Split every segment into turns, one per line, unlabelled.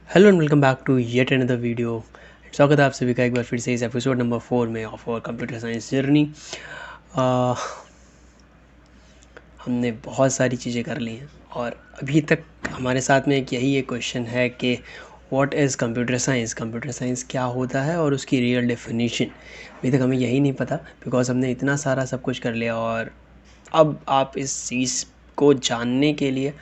Hello and welcome back to yet another video. स्वागत है आप सभी का एक बार फिर से इस एपिसोड नंबर 4 में of our computer science journey. हमने बहुत सारी चीज़ें कर ली हैं और अभी तक हमारे साथ में एक क्वेश्चन है कि what is computer science, computer science क्या होता है और उसकी रियल डेफिनेशन अभी तक हमें यही नहीं पता, बिकॉज हमने इतना सारा सब कुछ कर लिया। और अब आप इस चीज़ को जानने के लिए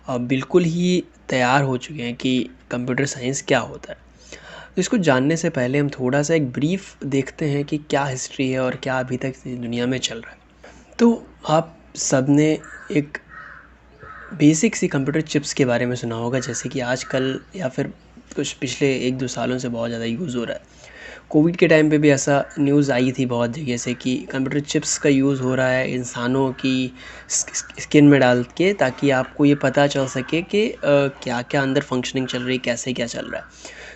बिल्कुल ही तैयार हो चुके हैं कि कंप्यूटर साइंस क्या होता है। तो इसको जानने से पहले हम थोड़ा सा एक ब्रीफ देखते हैं कि क्या हिस्ट्री है और क्या अभी तक इस दुनिया में चल रहा है। तो आप सब ने एक बेसिक सी कंप्यूटर चिप्स के बारे में सुना होगा, जैसे कि आजकल या फिर कुछ पिछले 1-2 सालों से बहुत ज़्यादा यूज़ हो रहा है। कोविड के टाइम पे भी ऐसा न्यूज़ आई थी बहुत जगह से कि कंप्यूटर चिप्स का यूज़ हो रहा है इंसानों की स्किन में डाल के, ताकि आपको ये पता चल सके कि क्या क्या अंदर फंक्शनिंग चल रही है, कैसे क्या चल रहा है।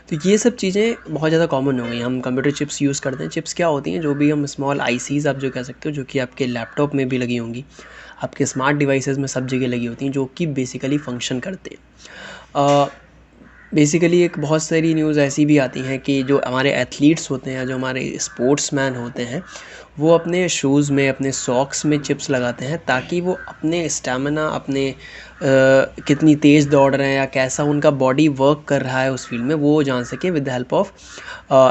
तो ये सब चीज़ें बहुत ज़्यादा कॉमन हो गई। हम कंप्यूटर चिप्स यूज़ करते हैं। चिप्स क्या होती हैं? जो भी हम स्मॉल आईसीज़ आप जो कह सकते हो, जो कि आपके लैपटॉप में भी लगी होंगी, आपके स्मार्ट डिवाइसेस में सब जगह लगी होती हैं, जो कि बेसिकली फ़ंक्शन करते हैं। बेसिकली एक बहुत सारी न्यूज़ ऐसी भी आती हैं कि जो हमारे एथलीट्स होते हैं, जो हमारे स्पोर्ट्समैन होते हैं, वो अपने शूज़ में, अपने सॉक्स में चिप्स लगाते हैं, ताकि वो अपने स्टैमिना, अपने कितनी तेज़ दौड़ रहे हैं या कैसा उनका बॉडी वर्क कर रहा है उस फील्ड में, वो जान सके with the help of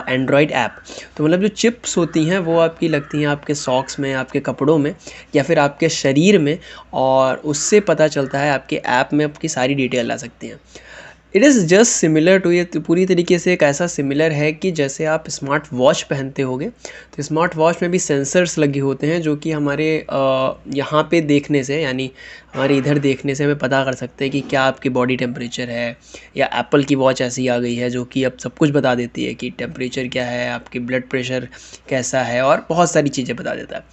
Android app. तो मतलब जो चिप्स होती हैं वो आपकी लगती हैं आपके सॉक्स में, आपके कपड़ों में या फिर आपके शरीर में, और उससे पता चलता है आपके ऐप में आपकी सारी डिटेल आ सकती हैं। It is just similar to, ये पूरी तरीके से एक ऐसा सिमिलर है कि जैसे आप स्मार्ट वॉच पहनते होगे, तो स्मार्ट वॉच में भी सेंसर्स लगे होते हैं, जो कि हमारे यहाँ पे देखने से, यानी हमारे इधर देखने से हमें पता कर सकते हैं कि क्या आपकी बॉडी टेम्परेचर है। या एप्पल की वॉच ऐसी आ गई है जो कि अब सब कुछ बता देती है कि टेम्परेचर क्या है, आपकी ब्लड प्रेशर कैसा है, और बहुत सारी चीज़ें बता देता है।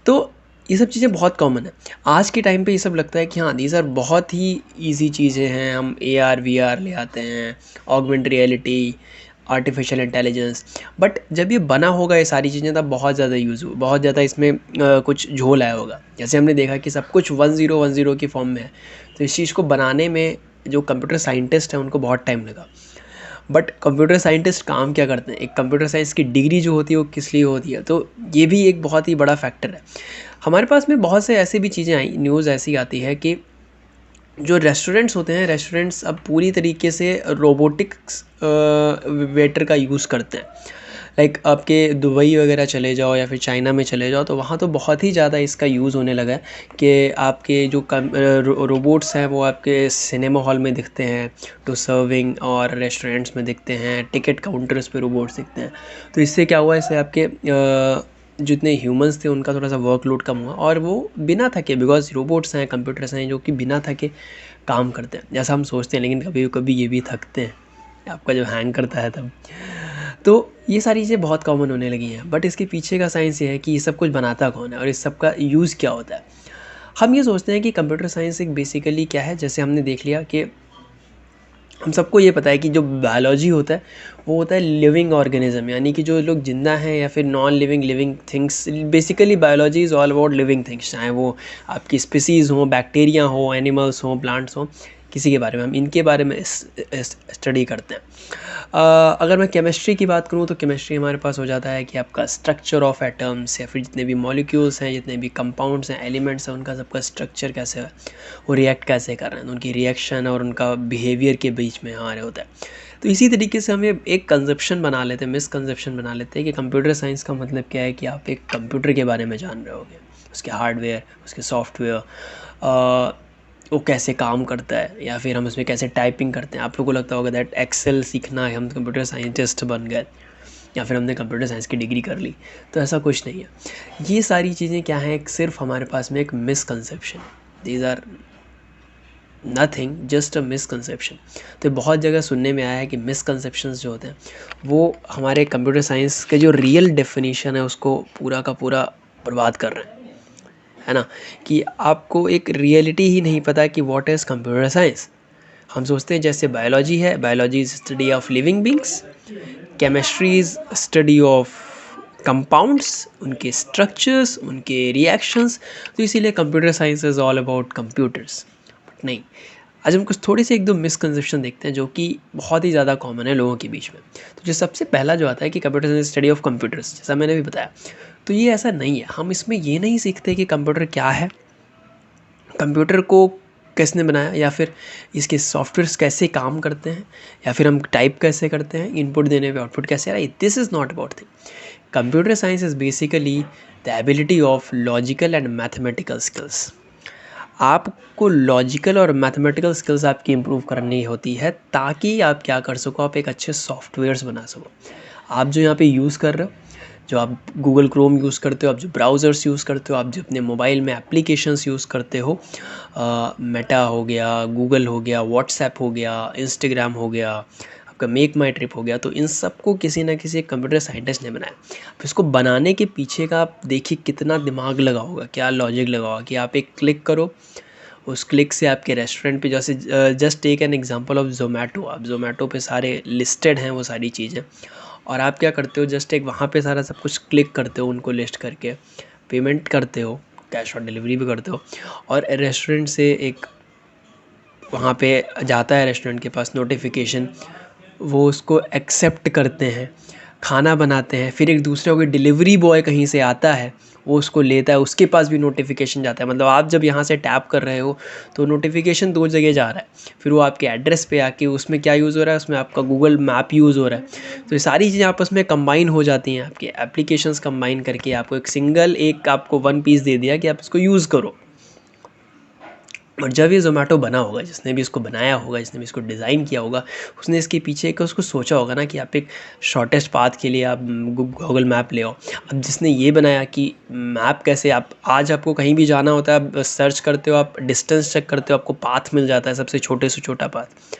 तो ये सब चीज़ें बहुत कॉमन है आज के टाइम पे। ये सब लगता है कि हाँ, दीज आर बहुत ही इजी चीज़ें हैं। हम AR VR ले आते हैं, augment reality, artificial intelligence. But जब ये बना होगा ये सारी चीज़ें, तब बहुत ज़्यादा यूज़ हो, बहुत ज़्यादा इसमें कुछ झोल आया होगा। जैसे हमने देखा कि सब कुछ 1010 की फॉर्म में है, तो इस चीज़ को बनाने में जो कंप्यूटर साइंटिस्ट हैं उनको बहुत टाइम लगा। बट कंप्यूटर साइंटिस्ट काम क्या करते हैं, एक कंप्यूटर साइंस की डिग्री जो होती है वो किस लिए होती है, तो ये भी एक बहुत ही बड़ा फैक्टर है। हमारे पास में बहुत से ऐसे भी चीज़ें आई, न्यूज़ ऐसी आती है कि जो रेस्टोरेंट्स होते हैं, रेस्टोरेंट्स अब पूरी तरीके से रोबोटिक्स वेटर का यूज़ करते हैं। लाइक आपके दुबई वगैरह चले जाओ या फिर चाइना में चले जाओ, तो वहाँ तो बहुत ही ज़्यादा इसका यूज़ होने लगा है कि आपके जो रोबोट्स हैं वो आपके सिनेमा हॉल में दिखते हैं टू सर्विंग, और रेस्टोरेंट्स में दिखते हैं, टिकट काउंटर्स पे रोबोट्स दिखते हैं। तो इससे क्या हुआ, इससे आपके जितने ह्यूमंस थे उनका थोड़ा सा वर्कलोड कम हुआ, और वो बिना थके, बिकॉज रोबोट्स हैं, कंप्यूटर्स हैं जो कि बिना थके काम करते हैं जैसा हम सोचते हैं, लेकिन कभी कभी ये भी थकते हैं, आपका जो हैंग करता है तब। तो ये सारी चीज़ें बहुत कॉमन होने लगी हैं। बट इसके पीछे का साइंस ये है कि ये सब कुछ बनाता कौन है और इस सब का यूज़ क्या होता है। हम ये सोचते हैं कि कंप्यूटर साइंस एक बेसिकली क्या है, जैसे हमने देख लिया कि हम सबको ये पता है कि जो बायोलॉजी होता है वो होता है लिविंग ऑर्गेनिज्म, यानी कि जो लोग जिंदा हैं या फिर non living living things. Basically biology is all about living things, चाहे वो आपकी स्पीसीज़ हो, बैक्टीरिया हो, एनिमल्स हो, प्लांट्स हो, किसी के बारे में हम इनके बारे में स्टडी करते हैं। अगर मैं केमिस्ट्री की बात करूँ तो केमिस्ट्री हमारे पास हो जाता है कि आपका स्ट्रक्चर ऑफ एटम्स, या फिर जितने भी मॉलिक्यूल्स हैं, जितने भी कंपाउंड्स हैं, एलिमेंट्स हैं, उनका सबका स्ट्रक्चर कैसे है, वो रिएक्ट कैसे कर रहे हैं, तो उनकी रिएक्शन और उनका बिहेवियर के बीच में हमारे होता है। तो इसी तरीके से हम एक कंसेप्शन बना लेते हैं, मिसकंसेप्शन बना लेते हैं कि कंप्यूटर साइंस का मतलब क्या है, कि आप एक कंप्यूटर के बारे में जान रहे होगे, उसके हार्डवेयर, उसके सॉफ्टवेयर, वो कैसे काम करता है, या फिर हम उसमें कैसे टाइपिंग करते हैं। आप लोगों को लगता होगा दैट एक्सेल सीखना है, हम कंप्यूटर साइंटिस्ट बन गए, या फिर हमने कंप्यूटर साइंस की डिग्री कर ली। तो ऐसा कुछ नहीं है। ये सारी चीज़ें क्या हैं, एक सिर्फ हमारे पास में एक misconception, these are nothing, just a misconception. तो बहुत जगह सुनने में आया है कि मिसकंसेप्शंस जो होते हैं वो हमारे कंप्यूटर साइंस के जो रियल डेफिनेशन है उसको पूरा का पूरा बर्बाद कर रहे हैं, है ना। कि आपको एक रियलिटी ही नहीं पता कि व्हाट इज़ कंप्यूटर साइंस। हम सोचते हैं जैसे बायोलॉजी है, biology is study of living beings, chemistry is study of compounds, उनके स्ट्रक्चर्स, उनके रिएक्शंस। तो इसीलिए computer science is all about computers. But नहीं, आज हम कुछ थोड़ी सी एक दो मिसकंसेप्शन देखते हैं जो कि बहुत ही ज़्यादा कॉमन है लोगों के बीच में। तो जो सबसे पहला जो आता है कि computer science study of computers, जैसा मैंने भी बताया, तो ये ऐसा नहीं है। हम इसमें ये नहीं सीखते कि कंप्यूटर क्या है, कंप्यूटर को किसने बनाया, या फिर इसके सॉफ्टवेयर्स कैसे काम करते हैं, या फिर हम टाइप कैसे करते हैं, इनपुट देने पे आउटपुट कैसे आ रहा है। This is not about thing. Computer science is basically the ability of logical and mathematical skills. आपको लॉजिकल और मैथमेटिकल स्किल्स आपकी इम्प्रूव करनी होती है ताकि आप क्या कर सको, आप एक अच्छे सॉफ्टवेयर्स बना सको। आप जो यहाँ पे यूज़ कर रहे हो, जो आप गूगल क्रोम यूज़ करते हो, आप जो ब्राउज़र्स यूज़ करते हो, आप जो अपने मोबाइल में एप्लीकेशंस यूज़ करते हो, मेटा हो गया, गूगल हो गया, व्हाट्सएप हो गया, इंस्टाग्राम हो गया, आपका मेक माई ट्रिप हो गया, तो इन सबको किसी ना किसी कंप्यूटर साइंटिस्ट ने बनाया। तो इसको बनाने के पीछे का आप देखिए कितना दिमाग लगा होगा, क्या लॉजिक लगा होगा कि आप एक क्लिक करो, उस क्लिक से आपके रेस्टोरेंट पे, जैसे just take an example of Zomato, आप ज़ोमैटो पे सारे लिस्टेड हैं वो सारी चीज़ें, और आप क्या करते हो, जस्ट एक वहाँ पे सारा सब कुछ क्लिक करते हो, उनको लिस्ट करके पेमेंट करते हो, कैश ऑन डिलीवरी भी करते हो, और रेस्टोरेंट से एक वहाँ पे जाता है रेस्टोरेंट के पास नोटिफिकेशन, वो उसको एक्सेप्ट करते हैं, खाना बनाते हैं, फिर एक दूसरे कोई डिलीवरी बॉय कहीं से आता है, वो उसको लेता है, उसके पास भी नोटिफिकेशन जाता है। मतलब आप जब यहाँ से टैप कर रहे हो तो नोटिफिकेशन दो जगह जा रहा है, फिर वो आपके एड्रेस पे आके उसमें क्या यूज़ हो रहा है, उसमें आपका गूगल मैप यूज़ हो रहा है। तो ये सारी चीज़ें आपस में कंबाइन हो जाती हैं, आपके एप्लीकेशंस कंबाइन करके आपको एक सिंगल एक आपको वन पीस दे दिया कि आप इसको यूज़ करो। और जब ये ज़ोमैटो बना होगा, जिसने भी इसको बनाया होगा, जिसने भी इसको डिज़ाइन किया होगा, उसने इसके पीछे का उसको सोचा होगा ना कि आप एक शॉर्टेस्ट पाथ के लिए आप गूगल मैप ले आओ। अब जिसने ये बनाया कि मैप कैसे, आप आज आपको कहीं भी जाना होता है, आप सर्च करते हो, आप डिस्टेंस चेक करते हो, आपको पाथ मिल जाता है, सबसे छोटे से छोटा पाथ।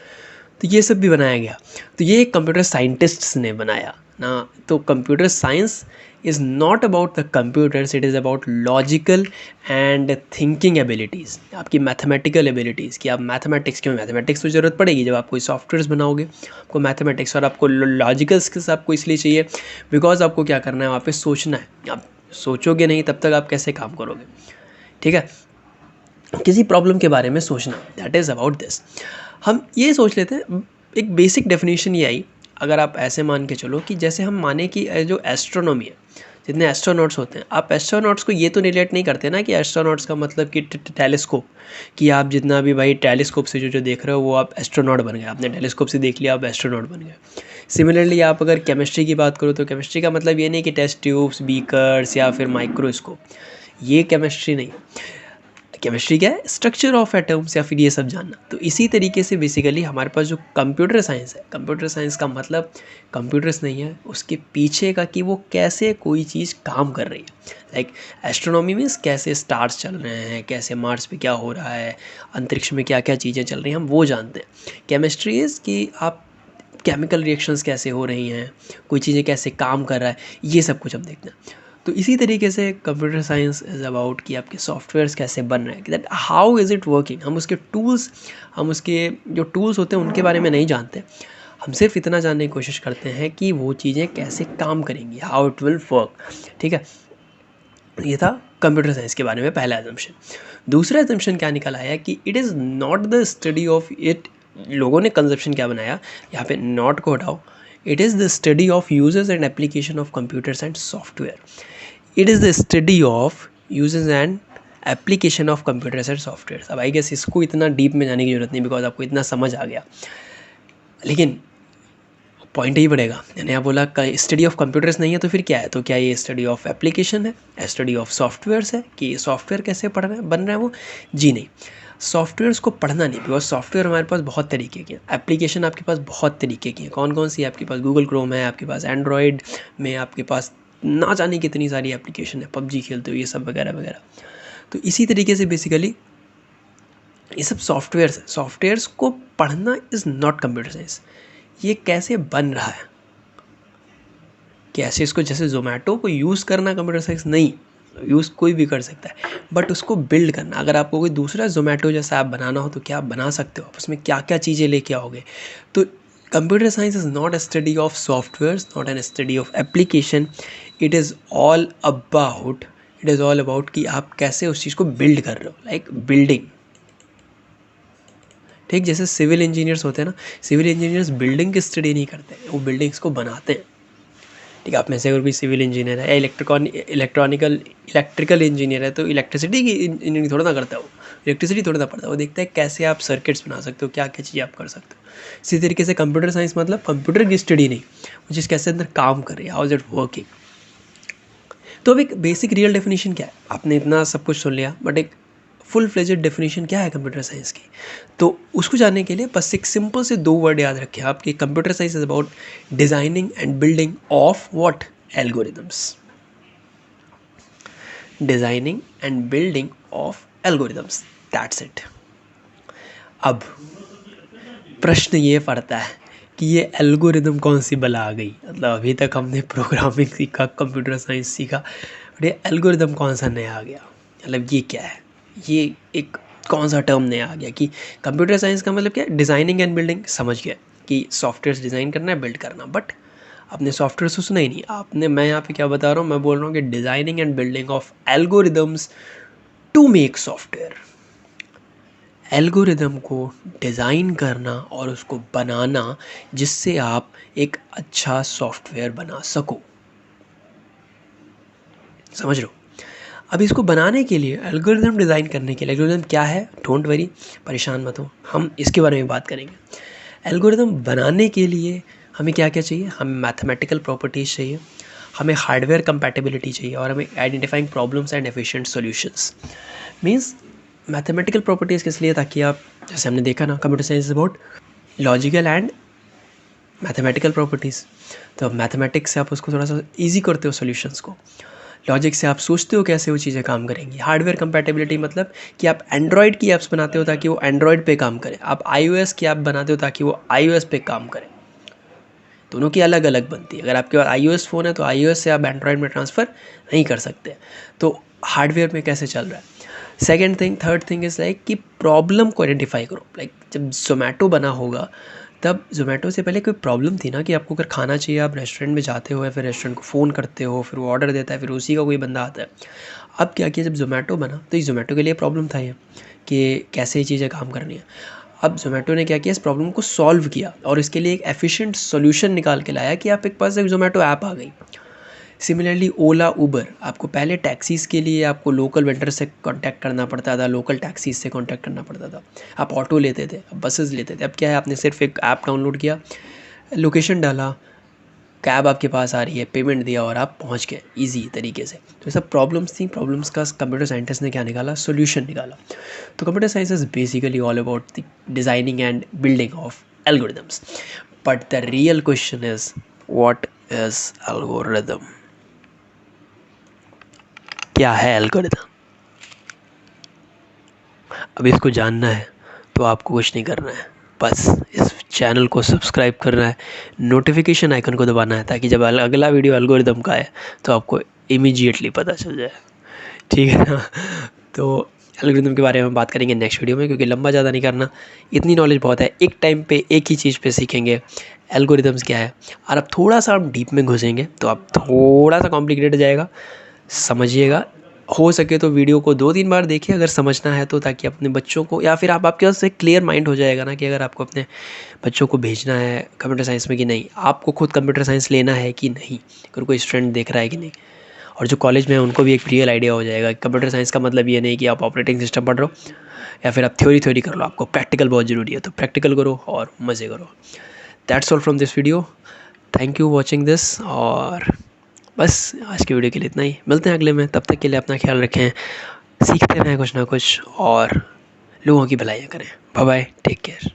तो ये सब भी बनाया गया। तो ये कंप्यूटर साइंटिस्ट्स ने बनाया ना। तो computer science is not about the computers, it is about logical and thinking abilities, आपकी मैथमेटिकल एबिलिटीज़, कि आप मैथमेटिक्स, क्यों मैथमेटिक्स की ज़रूरत पड़ेगी जब आप कोई सॉफ्टवेयर्स बनाओगे, आपको मैथमेटिक्स, और आपको लॉजिकल स्किल्स आपको इसलिए चाहिए बिकॉज आपको क्या करना है, वहाँ पे सोचना है। आप सोचोगे नहीं तब तक आप कैसे काम करोगे, ठीक है। किसी प्रॉब्लम के बारे में सोचना, दैट इज़ अबाउट दिस। हम ये सोच लेते हैं, एक बेसिक डेफिनेशन ये आई, अगर आप ऐसे मान के चलो कि जैसे हम माने कि जो एस्ट्रोनॉमी है, जितने एस्ट्रोनॉट्स होते हैं, आप एस्ट्रोनॉट्स को ये तो रिलेट नहीं करते ना कि एस्ट्रोनॉट्स का मतलब कि टेलीस्कोप, कि आप जितना भी भाई टेलीस्कोप से जो जो देख रहे हो वो आप एस्ट्रोनॉट बन गए, आपने टेलीस्कोप से देख लिया, आप एस्ट्रोनॉट बन गए। सिमिलरली आप अगर केमिस्ट्री की बात करो तो केमिस्ट्री का मतलब ये नहीं कि टेस्ट ट्यूब्स, बीकर्स या फिर माइक्रोस्कोप, ये केमिस्ट्री नहीं। केमिस्ट्री क्या है, स्ट्रक्चर ऑफ एटम्स या फिर ये सब जानना। तो इसी तरीके से बेसिकली हमारे पास जो कंप्यूटर साइंस है, कंप्यूटर साइंस का मतलब कंप्यूटर्स नहीं है, उसके पीछे का कि वो कैसे कोई चीज़ काम कर रही है। लाइक एस्ट्रोनॉमी मीन्स कैसे स्टार्स चल रहे हैं, कैसे मार्स पे क्या हो रहा है, अंतरिक्ष में क्या क्या चीज़ें चल रही हैं, हम वो जानते हैं। केमिस्ट्री इज़ कि आप केमिकल रिएक्शंस कैसे हो रही हैं, कोई चीज़ें कैसे काम कर रहा है, ये सब कुछ हम देखते हैं। तो इसी तरीके से कंप्यूटर साइंस इज़ अबाउट कि आपके सॉफ्टवेयर्स कैसे बन रहे हैं, that how is it working. हम उसके टूल्स, हम उसके जो टूल्स होते हैं उनके बारे में नहीं जानते, हम सिर्फ इतना जानने की कोशिश करते हैं कि वो चीज़ें कैसे काम करेंगी, हाउ इट विल वर्क, ठीक है। ये था कंप्यूटर साइंस के बारे में पहला एजम्पशन। दूसरा एजम्पशन क्या निकल आया कि it is not the study of it. लोगों ने कंसेप्शन क्या बनाया, यहाँ पे नॉट को हटाओ, it is the study of users and application of computers and software. It is the study of users and application of computers and software. अब I guess इसको इतना डीप में जाने की जरूरत नहीं, बिकॉज आपको इतना समझ आ गया, लेकिन पॉइंट ही पड़ेगा। यानी आप बोला स्टडी ऑफ कंप्यूटर्स नहीं है तो फिर क्या है, तो क्या ये स्टडी ऑफ एप्लीकेशन है, स्टडी ऑफ सॉफ्टवेयर्स है, कि सॉफ्टवेयर कैसे पढ़ रहे हैं, बन रहा है वो। जी नहीं, सॉफ्टवेयर्स को पढ़ना नहीं, बिकॉज सॉफ्टवेयर हमारे पास बहुत तरीके के हैं, एप्लीकेशन आपके पास बहुत तरीके की हैं। कौन कौन सी, आपके पास गूगल क्रोम है, आपके पास एंड्रॉयड में आपके पास ना जाने कितनी सारी एप्लीकेशन है, पबजी खेलते हो, ये सब वगैरह वगैरह। तो इसी तरीके से बेसिकली ये सब सॉफ्टवेयर्स हैं। सॉफ्टवेयर्स को पढ़ना इज़ नॉट कंप्यूटर साइंस। ये कैसे बन रहा है, कैसे इसको, जैसे ज़ोमैटो को यूज़ करना कंप्यूटर साइंस नहीं, यूज़ कोई भी कर सकता है, बट उसको बिल्ड करना, अगर आपको कोई दूसरा ज़ोमैटो जैसा ऐप बनाना हो तो क्या आप बना सकते हो, आप उसमें क्या क्या चीज़ें लेके आओगे। तो computer science is not a study of softwares, not an study of application, it is all about कि आप कैसे उस चीज़ को बिल्ड कर रहे हो, लाइक बिल्डिंग, ठीक, जैसे सिविल इंजीनियर्स होते हैं ना, सिविल इंजीनियर्स बिल्डिंग की स्टडी नहीं करते, वो बिल्डिंग्स को बनाते हैं। ठीक है, आप में से अगर कोई सिविल इंजीनियर है या इलेक्ट्रिकल इंजीनियर है तो इलेक्ट्रिसिटी की इंजीनियरिंग थोड़ा ना करता है, वो इलेक्ट्रिसिटी थोड़ा ना पढ़ता है, वो देखता है कैसे आप सर्किट्स बना सकते हो, क्या क्या चीज़ आप कर सकते हो। इसी तरीके से कंप्यूटर साइंस मतलब कंप्यूटर की स्टडी नहीं, वो चीज़ कैसे अंदर काम कर रही है, हाउ इज इट वर्किंग। तो अब एक बेसिक रियल डेफिनेशन क्या है, आपने इतना सब कुछ सुन लिया, बट एक फुल फ्लेजेड डेफिनेशन क्या है कंप्यूटर साइंस की, तो उसको जानने के लिए बस एक सिंपल से 2 वर्ड याद रखें आप कि computer science is about designing and building of what, algorithms. Designing and building of algorithms, that's it. अब प्रश्न ये पड़ता है कि ये एल्गोरिदम कौन सी बला आ गई, मतलब अभी तक हमने प्रोग्रामिंग सीखा, कंप्यूटर साइंस सीखा, बट ये एल्गोरिदम कौन सा नया आ गया, मतलब ये क्या है, ये एक कौन सा टर्म नया आ गया कि कंप्यूटर साइंस का मतलब क्या है, डिज़ाइनिंग एंड बिल्डिंग समझ गया कि सॉफ्टवेयर डिज़ाइन करना है, बिल्ड करना, बट आपने सॉफ्टवेयर तो सुना ही नहीं आपने। मैं यहाँ पे क्या बता रहा हूँ, मैं बोल रहा हूँ कि designing and building of algorithms to make software. Algorithm को डिज़ाइन करना और उसको बनाना जिससे आप एक अच्छा सॉफ्टवेयर बना सको, समझ लो। अब इसको बनाने के लिए, एल्गोरिदम डिज़ाइन करने के लिए, एल्गोरिदम क्या है, डोंट वरी, परेशान मत हो, हम इसके बारे में बात करेंगे। एल्गोरिदम बनाने के लिए हमें क्या क्या चाहिए, हमें मैथमेटिकल प्रॉपर्टीज़ चाहिए, हमें हार्डवेयर कंपैटिबिलिटी चाहिए, और हमें identifying problems and efficient solutions. Means mathematical properties किस लिए, ताकि आप, जैसे हमने देखा ना, computer science is about logical and mathematical properties, तो अब मैथमेटिक्स से आप उसको थोड़ा सा ईजी करते हो सॉल्यूशंस को, लॉजिक से आप सोचते हो कैसे वो चीज़ें काम करेंगी। हार्डवेयर कंपैटिबिलिटी मतलब कि आप एंड्रॉयड की ऐप्स बनाते हो ताकि वो एंड्रॉयड पे काम करे, आप iOS की ऐप बनाते हो ताकि वो iOS पे काम करे, दोनों की अलग अलग बनती है। अगर आपके पास iOS फ़ोन है तो iOS से आप एंड्रॉयड में ट्रांसफ़र नहीं कर सकते, तो हार्डवेयर में कैसे चल रहा है। Second thing, third thing is like कि प्रॉब्लम को आइडेंटिफाई करो। लाइक जब जोमेटो बना होगा तब जोमेटो से पहले कोई प्रॉब्लम थी ना, कि आपको अगर खाना चाहिए, आप रेस्टोरेंट में जाते हो या फिर रेस्टोरेंट को फ़ोन करते हो, फिर वो ऑर्डर देता है, फिर उसी का कोई बंदा आता है। अब क्या किया, जब जोमेटो बना तो इस जोमेटो के लिए प्रॉब्लम था ये कि कैसे ये चीज़ें काम करनी है। अब जोमेटो ने क्या किया, इस प्रॉब्लम को सॉल्व किया और इसके लिए एक एफिशिएंट सॉल्यूशन निकाल के लाया कि आप एक पास एक जोमेटो ऐप आ गई। सिमिलरली ओला, उबर, आपको पहले टैक्सीज़ के लिए आपको लोकल वेंडर से कांटेक्ट करना पड़ता था, लोकल टैक्सीज़ से कांटेक्ट करना पड़ता था, आप ऑटो लेते थे, अब बसेस लेते थे। अब क्या है, आपने सिर्फ एक ऐप डाउनलोड किया, लोकेशन डाला, कैब आपके पास आ रही है, पेमेंट दिया और आप पहुंच गए ईजी तरीके से। तो ये सब प्रॉब्लम्स थी, प्रॉब्लम्स का कंप्यूटर साइंटिस्ट ने क्या निकाला, सॉल्यूशन निकाला। तो computer science is basically all about the designing and building of algorithms, but the real question is what is algorithm, क्या है एल्गोरिदम। अब इसको जानना है तो आपको कुछ नहीं करना है, बस इस चैनल को सब्सक्राइब करना है, नोटिफिकेशन आइकन को दबाना है, ताकि जब अगला वीडियो एल्गोरिदम का है तो आपको इमीडिएटली पता चल जाए, ठीक है ना। तो एल्गोरिदम के बारे में बात करेंगे नेक्स्ट वीडियो में, क्योंकि लंबा ज़्यादा नहीं करना, इतनी नॉलेज बहुत है। एक टाइम पे एक ही चीज़ पे सीखेंगे एल्गोरिदम्स क्या है, और अब थोड़ा सा आप डीप में घुसेंगे तो आप थोड़ा सा कॉम्प्लिकेटेड जाएगा, समझिएगा। हो सके तो वीडियो को 2-3 बार देखिए अगर समझना है तो, ताकि अपने बच्चों को, या फिर आपके पास एक क्लियर माइंड हो जाएगा ना कि अगर आपको अपने बच्चों को भेजना है कंप्यूटर साइंस में कि नहीं, आपको खुद कंप्यूटर साइंस लेना है कि नहीं, अगर कोई स्टूडेंट देख रहा है कि नहीं, और जो कॉलेज में है उनको भी एक रियल आइडिया हो जाएगा। कंप्यूटर साइंस का मतलब ये नहीं कि आप ऑपरेटिंग सिस्टम पढ़ रहे हो या फिर आप थ्योरी कर लो, आपको प्रैक्टिकल बहुत ज़रूरी है, तो प्रैक्टिकल करो और मज़े करो। That's all from this video, thank you watching this, और बस आज की वीडियो के लिए इतना ही। मिलते हैं अगले में, तब तक के लिए अपना ख्याल रखें, सीखते रहें कुछ ना कुछ और लोगों की भलाइयाँ करें। Bye bye, take care.